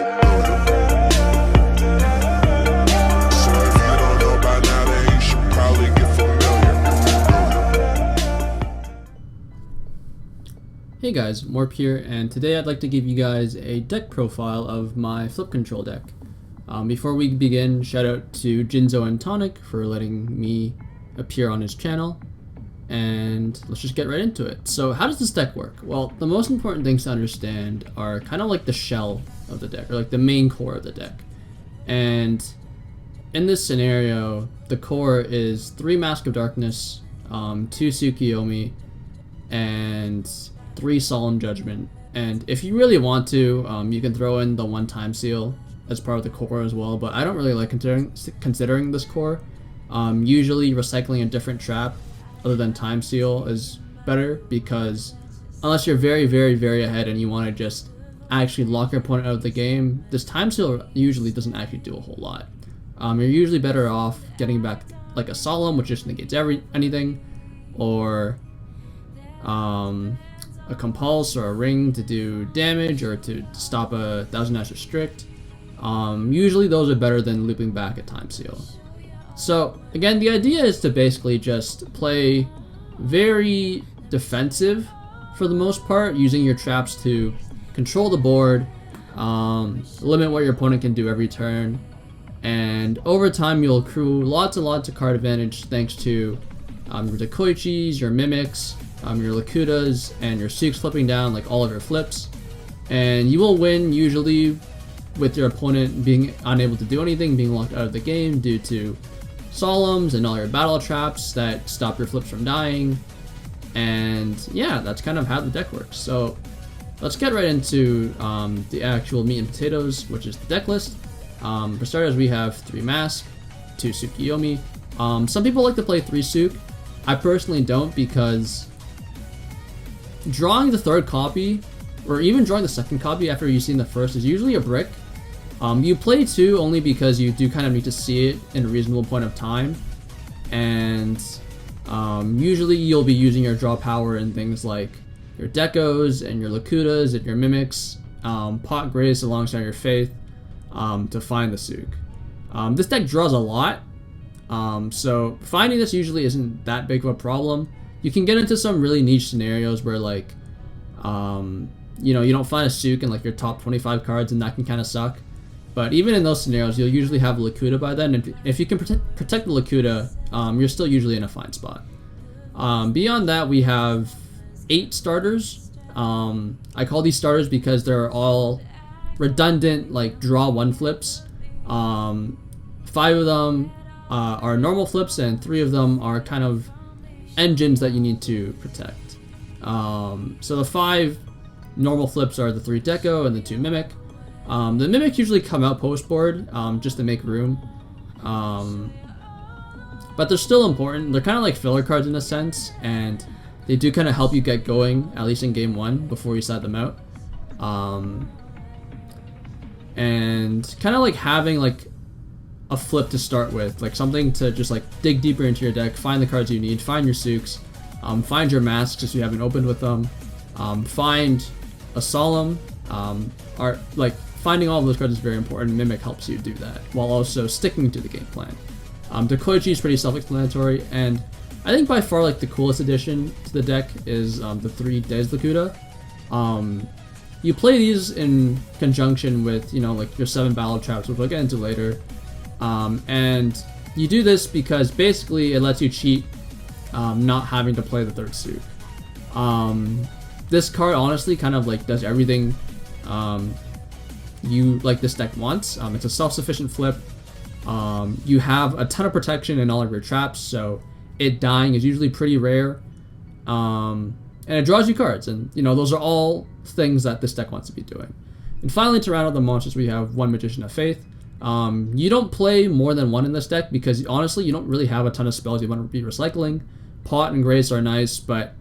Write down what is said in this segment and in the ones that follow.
familiar. So if you don't know by now, then you should probably get familiar. Hey guys, Morpp here, and today I'd like to give you guys a deck profile of my flip control deck. Before we begin, shout out to Jinzo&Tonic for letting me appear on his channel, and let's just get right into it. So how does this deck work? Well, the most important things to understand are kind of like the shell of the deck, or like the main core of the deck. And in this scenario, the core is 3 Mask of Darkness, 2 Tsukiyomi, and 3 Solemn Judgment. And if you really want to, you can throw in the 1 Time Seal as part of the core as well, but I don't really like considering this core. Usually recycling a different trap other than Time Seal is better, because unless you're very ahead and you want to just actually lock your opponent out of the game, this Time Seal usually doesn't actually do a whole lot. You're usually better off getting back like a Solemn, which just negates anything, or a Compulse or a Ring to do damage or to stop a Thousand Ashes Strict. Usually those are better than looping back a Time Seal. So again, the idea is to basically just play very defensive for the most part, using your traps to control the board, limit what your opponent can do every turn, and over time you'll accrue lots and lots of card advantage thanks to your Dekoichis, your Mimics, your Lakutas, and your Suks flipping down like all of your flips. And you will win usually with your opponent being unable to do anything, being locked out of the game due to Solemns and all your battle traps that stop your flips from dying. And yeah, that's kind of how the deck works. So let's get right into the actual meat and potatoes, which is the deck list. For starters, we have 3 Mask, 2 Tsukiyomi. Some people like to play 3 Suk. I personally don't, because drawing the 3rd copy, or even drawing the 2nd copy after you've seen the 1st, is usually a brick. You play 2 only because you do kind of need to see it in a reasonable point of time, and usually you'll be using your draw power in things like your Dekos and your Lakutas and your Mimics, Pot Grace alongside your Faith, to find the Suk. This deck draws a lot, so finding this usually isn't that big of a problem. You can get into some really niche scenarios where, like, you know, you don't find a Suk in like your top 25 cards, and that can kind of suck. But even in those scenarios, you'll usually have a Lakuta by then, and if you can protect the Lakuta, you're still usually in a fine spot. Beyond that, we have 8 starters. I call these starters because they're all redundant, like draw 1 flips. 5 of them are normal flips, and 3 of them are kind of engines that you need to protect. So the 5 normal flips are the 3 Deco and the 2 Mimic. The Mimic usually come out post board, just to make room, but they're still important. They're kind of like filler cards in a sense, and they do kind of help you get going, at least in game 1, before you side them out. And kind of like having like a flip to start with, like something to just like dig deeper into your deck, find the cards you need, find your Suks, find your Masks if you haven't opened with them, find a Solemn, are like finding all of those cards is very important. Mimic helps you do that while also sticking to the game plan. Dekoichi is pretty self-explanatory, and I think by far like the coolest addition to the deck is the 3 Days Lakuta. You play these in conjunction with, you know, like your 7 battle traps, which we'll get into later. And you do this because basically it lets you cheat not having to play the 3rd Suk. This card honestly kind of like does everything you like this deck wants. It's a self-sufficient flip. You have a ton of protection in all of your traps, so it dying is usually pretty rare. And it draws you cards, and you know, those are all things that this deck wants to be doing. And finally, to round out the monsters, we have 1 Magician of Faith. You don't play more than 1 in this deck because honestly you don't really have a ton of spells you want to be recycling. Pot and Grace are nice, but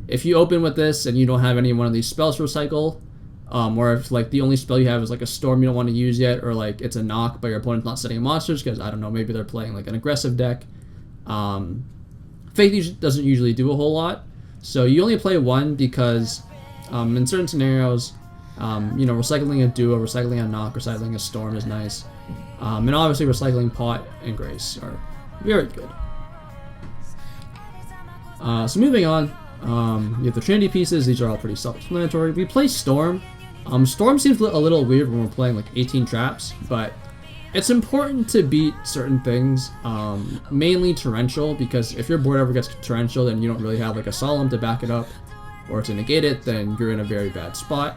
if you open with this and you don't have any one of these spells to recycle, or if like the only spell you have is like a Storm you don't want to use yet, or like it's a knock but your opponent's not setting monsters because, I don't know, maybe they're playing like an aggressive deck, Faith doesn't usually do a whole lot. So you only play 1 because in certain scenarios You know, recycling a Duo, recycling a Knock, recycling a Storm is nice. And obviously recycling Pot and Grace are very good. So moving on, you have the Trinity pieces. These are all pretty self-explanatory. We play Storm. Storm seems a little weird when we're playing like 18 traps, but it's important to beat certain things, mainly Torrential, because if your board ever gets Torrential and you don't really have like a Solemn to back it up or to negate it, then you're in a very bad spot.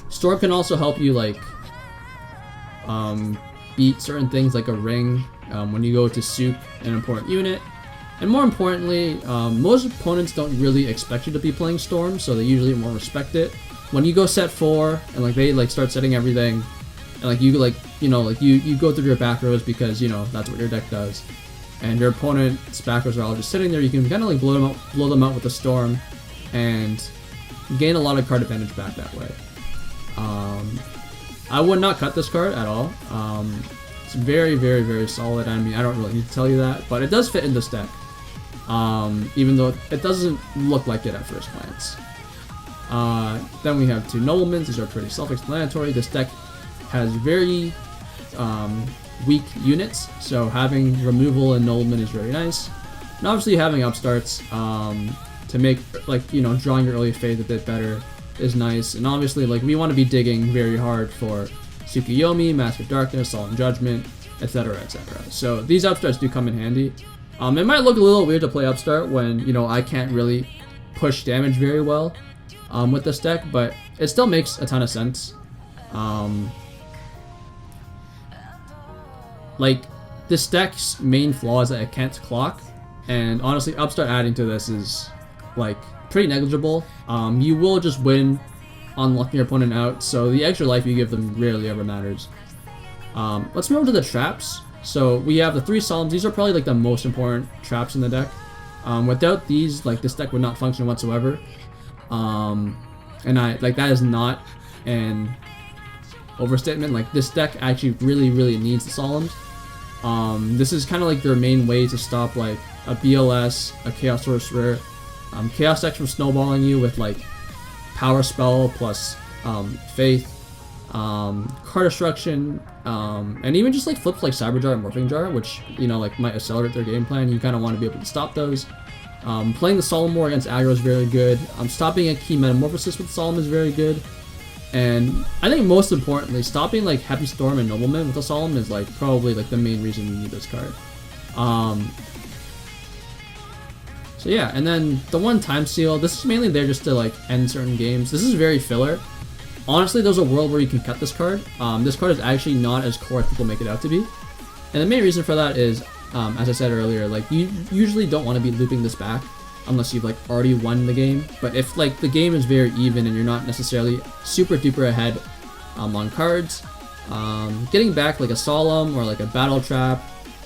Storm can also help you like beat certain things like a Ring when you go to Souk an important unit. And more importantly, most opponents don't really expect you to be playing Storm, so they usually won't respect it. When you go set 4 and like they like start setting everything, and like you like you go through your back rows because you know that's what your deck does, and your opponent's back rows are all just sitting there, you can kind of like blow them out with the Storm, and gain a lot of card advantage back that way. I would not cut this card at all. It's very, very, very solid. I mean, I don't really need to tell you that, but it does fit in this deck. Even though it doesn't look like it at first glance. Then we have 2 Noblemans. These are pretty self-explanatory. This deck has very weak units, so having removal and Nobleman is very nice. And obviously having upstarts to make like drawing your early phase a bit better is nice. And obviously like we want to be digging very hard for Tsukuyomi, Mask of Darkness, Solemn Judgment, etc., etc. So these upstarts do come in handy. It might look a little weird to play upstart when I can't really push damage very well with this deck, but it still makes a ton of sense. Like this deck's main flaw is that it can't clock, and honestly upstart adding to this is like pretty negligible. You will just win on locking your opponent out, so the extra life you give them rarely ever matters. Let's move on to the traps. So we have the 3 Solemns. These are probably like the most important traps in the deck. Without these, like this deck would not function whatsoever. And that is not an overstatement. Like this deck actually really needs the Solemns. This is kind of like their main way to stop like a BLS, a Chaos Sorcerer, Chaos decks from snowballing you with like Power Spell plus Faith, card destruction, and even just like flips like Cyber Jar and Morphing Jar, which like might accelerate their game plan. You kind of want to be able to stop those. Playing the Solemn War against aggro is very good. Stopping a key Metamorphosis with Solemn is very good. And I think most importantly, stopping like Happy Storm and Nobleman with the Solemn is like probably like the main reason you need this card. So yeah, and then the 1 Time Seal, this is mainly there just to like end certain games. This is very filler. Honestly, there's a world where you can cut this card. This card is actually not as core as people make it out to be. And the main reason for that is, as I said earlier, like you usually don't want to be looping this back unless you've like already won the game. But if like the game is very even and you're not necessarily super duper ahead on cards, getting back like a Solemn or like a Battle Trap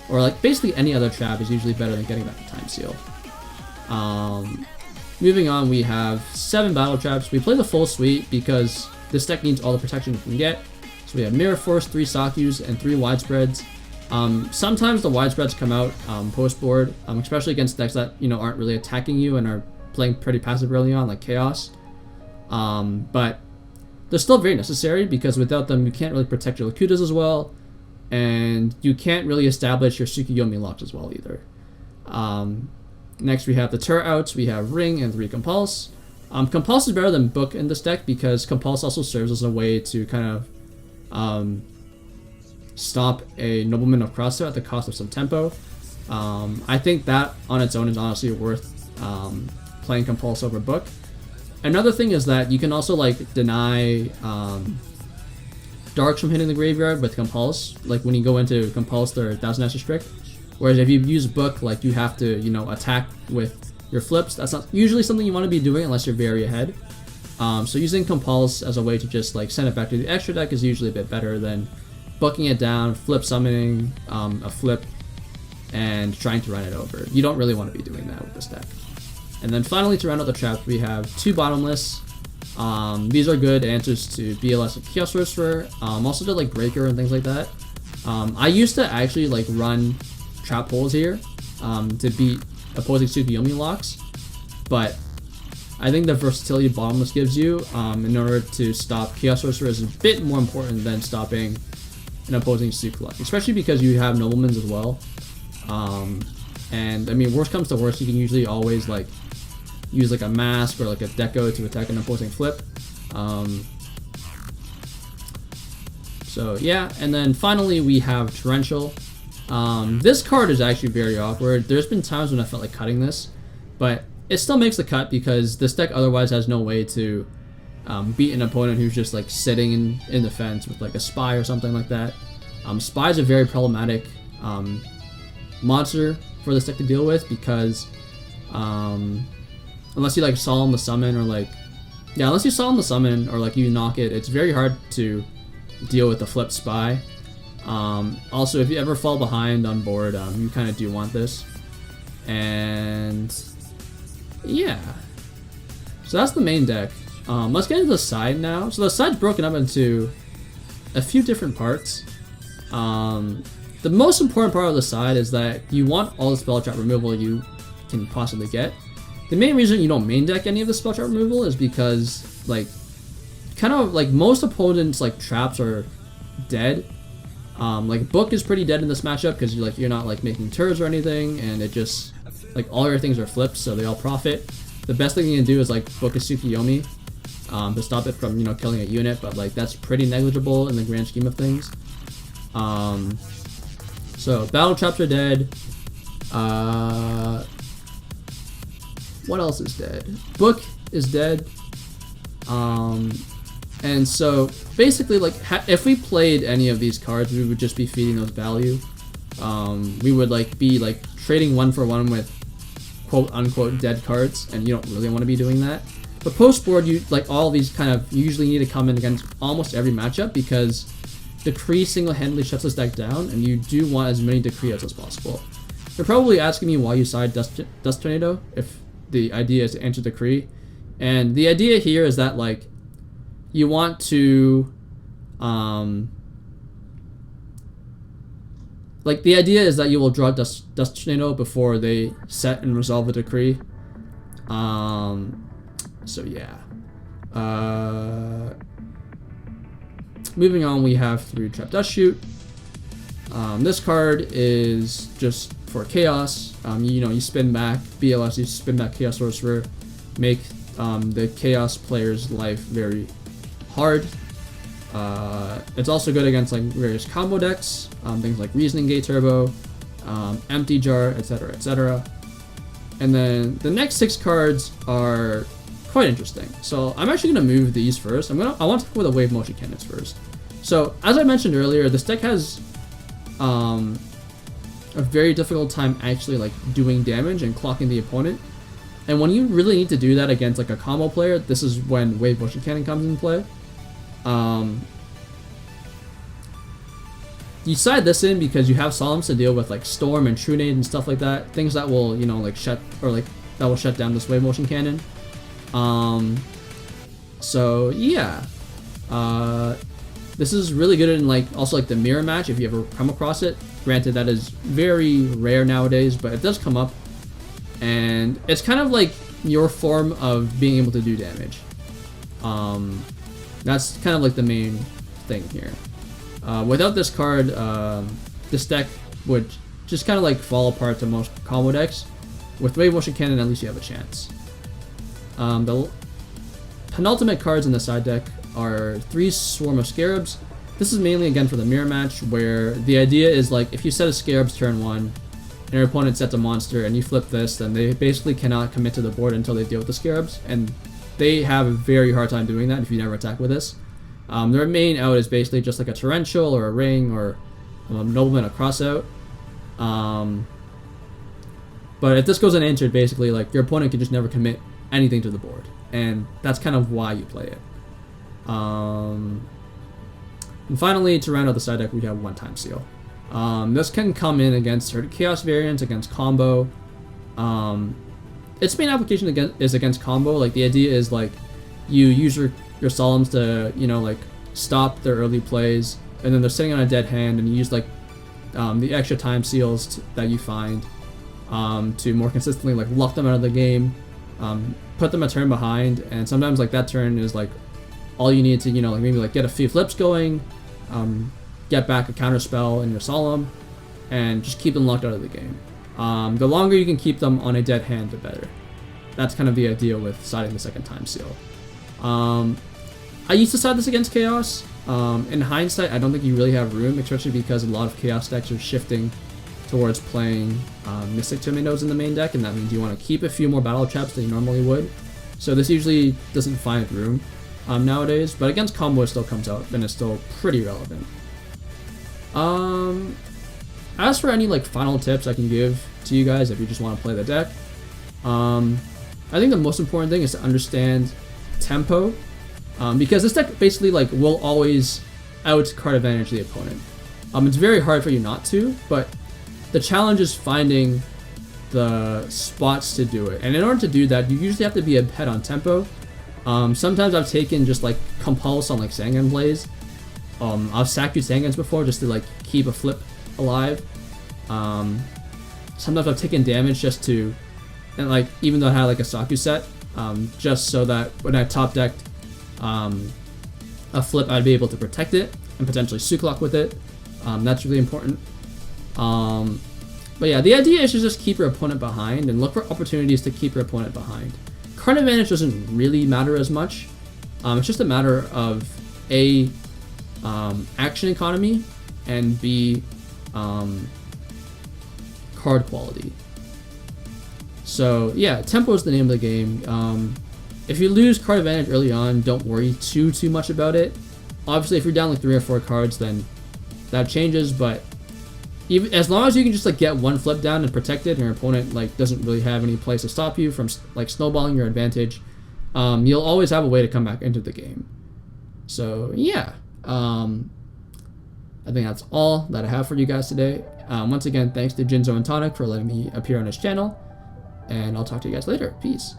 or like basically any other trap is usually better than getting back a Time Seal. Moving on, we have 7 Battle Traps. We play the full suite because this deck needs all the protection you can get. So we have Mirror Force, 3 Sakyus, and 3 Widespreads. Sometimes the Widespreads come out post board, especially against decks that aren't really attacking you and are playing pretty passive early on, like Chaos. But they're still very necessary because without them you can't really protect your Lakutas as well, and you can't really establish your Tsukuyomi locks as well either. Next we have the turret outs. We have Ring and 3 Compulse. Compulse is better than Book in this deck because Compulse also serves as a way to kind of stop a Nobleman of Crosshair at the cost of some tempo. I think that on its own is honestly worth playing Compulse over Book. Another thing is that you can also like deny Darks from hitting the graveyard with Compulse. Like when you go into Compulse, they're 1000 extra strict. Whereas if you use Book, like you have to attack with your flips. That's not usually something you want to be doing unless you're very ahead. So using Compulse as a way to just like send it back to the extra deck is usually a bit better than booking it down, flip summoning a flip, and trying to run it over. You don't really want to be doing that with this deck. And then finally, to round out the traps, we have 2 Bottomless. These are good answers to BLS and Chaos Sorcerer. Also to like Breaker and things like that. I used to actually like run trap holes here to beat opposing Tsukuyomi locks, but I think the versatility Bottomless gives you in order to stop Chaos Sorcerer is a bit more important than stopping an opposing Suit Collect, especially because you have Noblemans as well. And I mean, worst comes to worst, you can usually always like use like a Mask or like a Deco to attack an opposing flip. So yeah, and then finally we have Torrential. This card is actually very awkward. There's been times when I felt like cutting this, but it still makes the cut because this deck otherwise has no way to beat an opponent who's just like sitting in the fence with like a Spy or something like that. Spy is a very problematic monster for this deck to deal with because unless you like Solemn the Summon or like, yeah, unless you Solemn the Summon or like you knock it, it's very hard to deal with the flip Spy. Also, if you ever fall behind on board, you kind of do want this. And yeah, so that's the main deck. Let's get into the side now. So the side's broken up into a few different parts. The most important part of the side is that you want all the spell trap removal you can possibly get. The main reason you don't main deck any of the spell trap removal is because like kind of like most opponents like traps are dead. Like Book is pretty dead in this matchup because you're not like making turns or anything, and it just like all your things are flipped, so they all profit. The best thing you can do is like book a Tsukiyomi to stop it from killing a unit, but like that's pretty negligible in the grand scheme of things. So battle traps are dead. What else is dead? Book is dead. And so basically, like if we played any of these cards, we would just be feeding those value. We would like be like trading 1-for-1 with quote unquote dead cards, and you don't really want to be doing that. But post board, you like all these kind of usually need to come in against almost every matchup because Decree single-handedly shuts this deck down, and you do want as many Decrees as possible. You're probably asking me why you side Dust Tornado if the idea is to answer Decree, and the idea here is that like you want to like the idea is that you will draw Dust Tornado before they set and resolve a Decree. So yeah. Moving on, we have 3 Trap Dust Shoot. This card is just for Chaos. You spin back BLS, you spin back Chaos Sorcerer, make the Chaos player's life very hard. It's also good against like various combo decks, things like Reasoning Gate Turbo, Empty Jar, etc., etc. And then the next 6 cards are quite interesting. So I'm actually going to move these first. I want to talk about the Wave Motion Cannons first. So as I mentioned earlier, this deck has a very difficult time actually like doing damage and clocking the opponent. And when you really need to do that against like a combo player, this is when Wave Motion Cannon comes into play. You side this in because you have Solemns to deal with like Storm and Trunade and stuff like that, things that will like shut or like that will shut down this Wave Motion Cannon. So yeah, this is really good in like also like the mirror match if you ever come across it. Granted, that is very rare nowadays, but it does come up, and it's kind of like your form of being able to do damage. That's kind of like the main thing here. Without this card, this deck would just kind of like fall apart to most combo decks. With Wave Motion Cannon, at least you have a chance. The penultimate cards in the side deck are 3 Swarm of Scarabs. This is mainly again for the mirror match, where the idea is like if you set a Scarabs turn 1 and your opponent sets a monster and you flip this, then they basically cannot commit to the board until they deal with the Scarabs, and they have a very hard time doing that if you never attack with this. Their main out is basically just like a Torrential or a Ring or a Nobleman, a Crossout. But if this goes unanswered, basically like your opponent can just never commit anything to the board, and that's kind of why you play it. And finally, to round out the side deck, we have One Time Seal. This can come in against certain Chaos variants, against combo. Its main application is against combo. Like the idea is like you use your Solemns to like stop their early plays, and then they're sitting on a dead hand, and you use like the extra time seals that you find to more consistently like lock them out of the game. put them a turn behind, and sometimes like that turn is like all you need to, you know, like maybe like get a few flips going, get back a counter spell in your solemn, and just keep them locked out of the game. The longer you can keep them on a dead hand, the better. That's kind of the idea with siding the second time seal. I used to side this against Chaos. In hindsight, I don't think you really have room, especially because a lot of Chaos decks are shifting towards playing Mystic Tornadoes in the main deck, and that means you want to keep a few more battle traps than you normally would. So this usually doesn't find room nowadays, but against combo it still comes out, and it's still pretty relevant. As for any like final tips I can give to you guys if you just want to play the deck, I think the most important thing is to understand tempo, because this deck basically like will always out card advantage the opponent. It's very hard for you not to, but the challenge is finding the spots to do it. And in order to do that, you usually have to be ahead on tempo. Sometimes I've taken just like compulse on like Sangan plays. I've sacked Sangans before just to like keep a flip alive. Sometimes I've taken damage just to, and like even though I had like a Saku set, just so that when I top decked a flip, I'd be able to protect it and potentially Suclock with it. That's really important. But yeah, the idea is to just keep your opponent behind and look for opportunities to keep your opponent behind. Card advantage doesn't really matter as much. It's just a matter of A, action economy, and B, card quality. So yeah, tempo is the name of the game. If you lose card advantage early on, don't worry too much about it. Obviously, if you're down like 3 or 4 cards, then that changes, but even as long as you can just like get one flip down and protect it, and your opponent like doesn't really have any place to stop you from like snowballing your advantage, you'll always have a way to come back into the game. So yeah, I think that's all that I have for you guys today. Once again, thanks to Jinzo&Tonic for letting me appear on his channel, and I'll talk to you guys later. Peace.